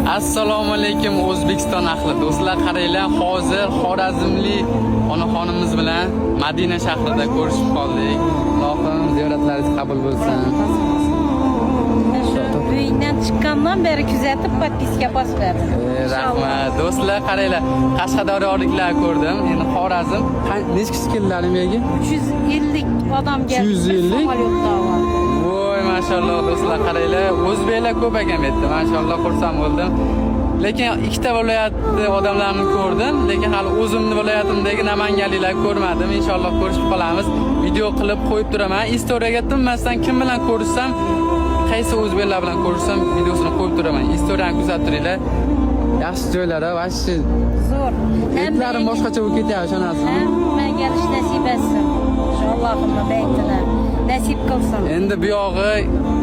Assalomu alaykum O'zbekiston ahli do'stlar, qaranglar, hozir Xorazmli onaxonimiz bilan Madina shahrida ko'rishib qoldik. Allohim ziyoratlaringiz qabul bo'lsin. Uydan chiqqandan beri kuzatib podpiska bosib berdim. Rahmat. Do'stlar, qaranglar, Qashqadaryoliklar ko'rdim. Endi Xorazm necha kishi keldilar menga? 350 odam keldi. 350? Samolyotda var. Voy, mashalloh do'stlar, qaranglar, o'zbeklar ko'p ekan bu yerda. Mashalloh, xursand bo'ldim. Lekin ikkita viloyatni odamlarni ko'rdim, lekin hali o'zimni viloyatimdagi namanganliklar ko'rmadim. Inshaalloh ko'rishib qolamiz. Video qilib qo'yib turaman. Istoriyaga tinmasdan kim bilan ko'rishsam, qaysi o'zbeklar bilan ko'rishsam videosini qo'yib turaman. Istoriyani kuzatib turinglar. Yaxshi joylar-a, vashchi. Zo'r. Etlarim boshqacha bo'lib ketyapti, ishonasizmi? Hamma kelish nasib etsin. Allohim baytini nasib qilsin. Endi bu yog'i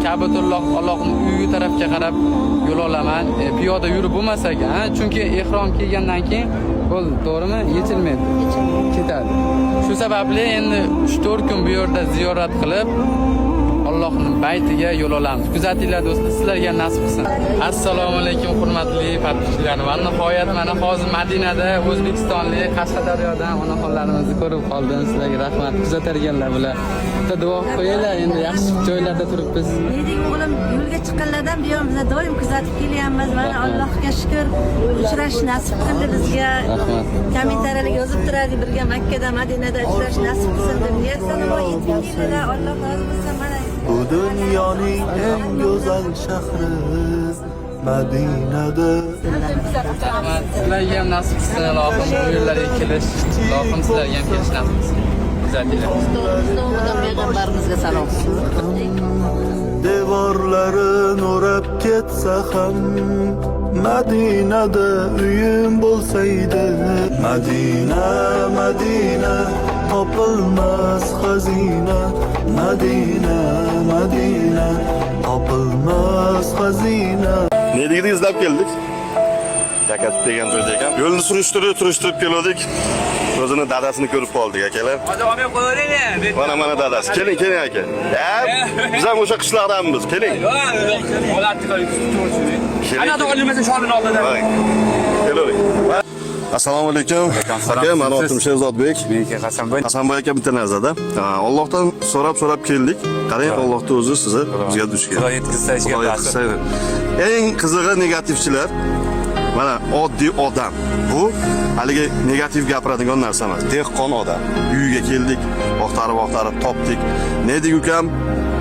Ka'batulloh Allohning uyi tarafga qarab yo'l olaman. Piyoda yurib bo'lmas ekan, chunki ihrom kiygandan keyin qo'l to'g'rimi yechilmaydi. Ketadi. Shu sababli endi 3-4 kun bu yerda ziyorat qilib Allohning baytiga yo'l olamiz. Kuzatinglar do'stlar, sizlarga nasib qilsin. Assalomu alaykum hurmatli podpischilarim. Va nihoyat mana hozir Madinada O'zbekistonlik Qashqadaryodan onaxonlarimizni ko'rib qoldim. Sizlarga rahmat. Kuzatarganlar bilan bitta duo qo'yinglar. Endi yaxshi joylarda turibmiz. Dedik o'g'lim yo'lga chiqqanlardan buyon biz doim kuzatib kelyapmiz. Mana Allohga shukr, uchrash nasib qildi bizga. Rahmat. Kommentariyalarga yozib turadi, birga Makkada, Madinada uchrash nasib qilsin deb niyat qilaman. Yetib Alloh rozi bo'lsin. Mana Bu dunyoning eng go'zal shahri Madinada. Rahmat. Sizlarga ham nasib qilsin. Allohim bu yerlarga kelish, Allohim sizlarga ham kelish nasib qilsin. Kuzatinglar. O'zimizdan payg'ambarimizga salom. Devorlarin o'rab ketsa ham Madinada uyim bo'lsaydi. Madina, Madina, topilmas xazina. Madina, Madina, topilmas xazina. Ne dedi izlab keldik? Yakat degan joyda ekan. Yo'lni surishtirib keldik. O'zini dadasini ko'rib qoldik akalar. Mana dadasi. Keling aka. Biz ham o'sha qishloqdanmiz. Keling. Keling. Assalomu alaykum. Aka, men otim Shehzodbek. Meniki Hasanboy aka bitta narzada. Allohdan so'rab keldik. Qarang, Allohning o'zi sizni bizga duch keldi. Xudo yetkazsa ishga yetkazsa. Eng qizig'i negativchilar. Mana oddiy odam. Bu haligi negativ gapiradigan narsa emas. Dehqon odam. Uyiga keldik, vaqtarib topdik. Ne dedik ukam?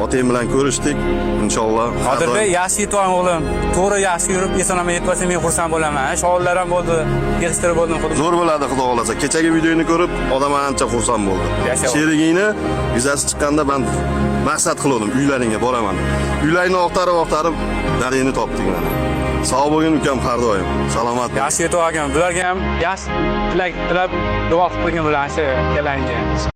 Otang bilan ko'rishdik. Inshaalloh. Qodirbek, yaxshi yetyapman o'g'lim. To'g'ri yaxshi yurib, eson-omon yetib olsa men xursand bo'laman. Shoirlar ham bo'ldi, yig'ishtirib bo'ldim xuddi. Zo'r bo'ladi xudo xolasa. Kechagi videoni ko'rib, odam ancha xursand bo'ldi. Sherigingni vizasi chiqqanda men maqsad qildim, uylaringga boraman. Uylarni vaqtarib daringni topdik mana. Sog' bo'lgin ukam har doim. Salomat. Yaxshi yetyapman. Bularga ham yaxshi tilab duo qilib qo'ygan bilan shu kelanga.